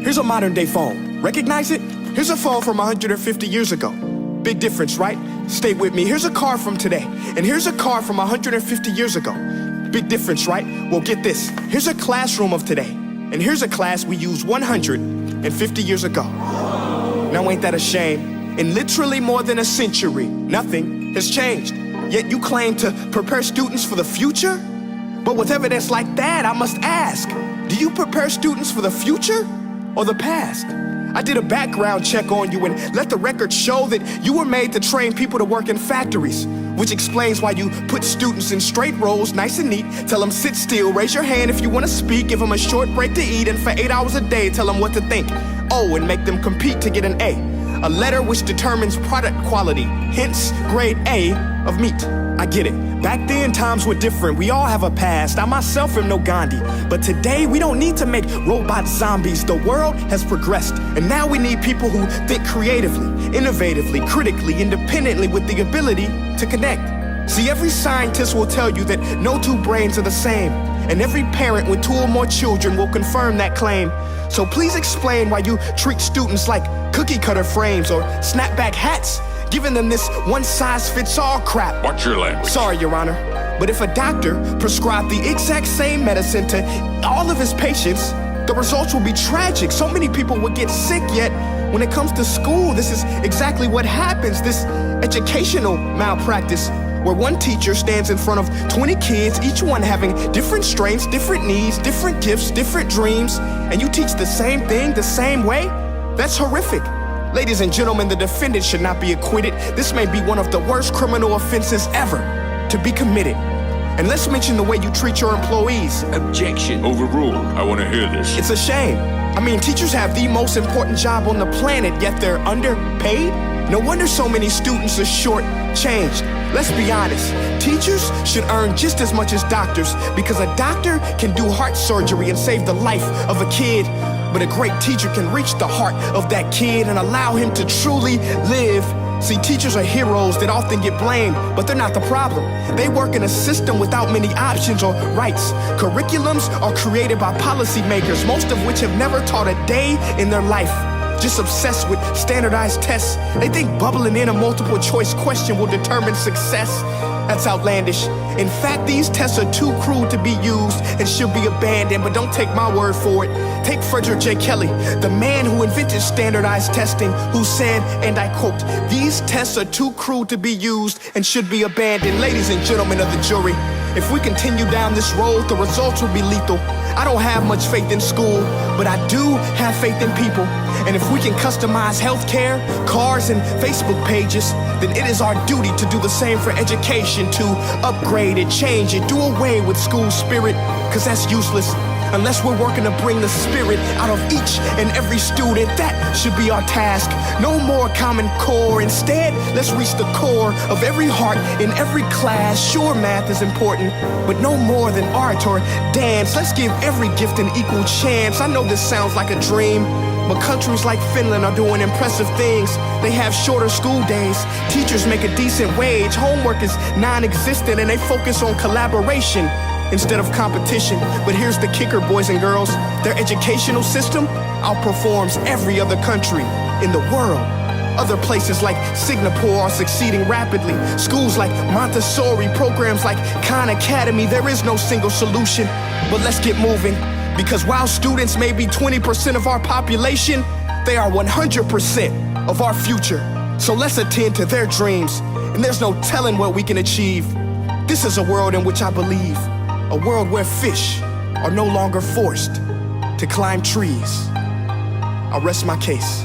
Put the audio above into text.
Here's a modern day phone. Recognize it? Here's a phone from 150 years ago. Big difference, right? Stay with me. Here's a car from today. And here's a car from 150 years ago. Big difference, right? Well, get this. Here's a classroom of today. And here's a class we used 150 years ago. Now ain't that a shame? In literally more than a century, nothing has changed. Yet you claim to prepare students for the future? But with evidence like that, I must ask, do you prepare students for the future or the past? I did a background check on you and let the record show that you were made to train people to work in factories, which explains why you put students in straight rows, nice and neat, tell them sit still, raise your hand if you want to speak, give them a short break to eat, and for 8 hours a day, tell them what to think. Oh, and make them compete to get an A letter which determines product quality, hence grade A of meat. I get it. Back then, times were different. We all have a past. I myself am no Gandhi. But today, we don't need to make robot zombies. The world has progressed. And now we need people who think creatively, innovatively, critically, independently, with the ability to connect. See, every scientist will tell you that no two brains are the same. And every parent with 2 or more children will confirm that claim. So please explain why you treat students like cookie cutter frames or snapback hats, giving them this one-size-fits-all crap. Watch your language. Sorry, Your Honor, but if a doctor prescribed the exact same medicine to all of his patients, the results will be tragic. So many people would get sick, yet when it comes to school, this is exactly what happens, this educational malpractice, where one teacher stands in front of 20 kids, each one having different strengths, different needs, different gifts, different dreams, and you teach the same thing the same way? That's horrific. Ladies and gentlemen, the defendant should not be acquitted. This may be one of the worst criminal offenses ever to be committed. And let's mention the way you treat your employees. Objection. Overruled. I want to hear this. It's a shame. I mean, teachers have the most important job on the planet, yet they're underpaid? No wonder so many students are short-changed. Let's be honest, teachers should earn just as much as doctors, because a doctor can do heart surgery and save the life of a kid, but a great teacher can reach the heart of that kid and allow him to truly live. See, teachers are heroes that often get blamed, but they're not the problem. They work in a system without many options or rights. Curriculums are created by policymakers, most of which have never taught a day in their life. Just obsessed with standardized tests. They think bubbling in a multiple choice question will determine success. That's outlandish. In fact, these tests are too crude to be used and should be abandoned, but don't take my word for it. Take Frederick J. Kelly, the man who invented standardized testing, who said, and I quote, "These tests are too crude to be used and should be abandoned." Ladies and gentlemen of the jury, if we continue down this road, the results will be lethal. I don't have much faith in school, but I do have faith in people. And if we can customize healthcare, cars, and Facebook pages, then it is our duty to do the same for education, to upgrade it, change it, do away with school spirit, because that's useless. Unless we're working to bring the spirit out of each and every student, that should be our task. No more Common Core. Instead, let's reach the core of every heart in every class. Sure, math is important, but no more than art or dance. Let's give every gift an equal chance. I know this sounds like a dream, but countries like Finland are doing impressive things. They have shorter school days. Teachers make a decent wage. Homework is non-existent, and they focus on collaboration instead of competition. But here's the kicker, boys and girls. Their educational system outperforms every other country in the world. Other places like Singapore are succeeding rapidly. Schools like Montessori, programs like Khan Academy, there is no single solution. But let's get moving, because while students may be 20% of our population, they are 100% of our future. So let's attend to their dreams, and there's no telling what we can achieve. This is a world in which I believe. A world where fish are no longer forced to climb trees. I'll rest my case.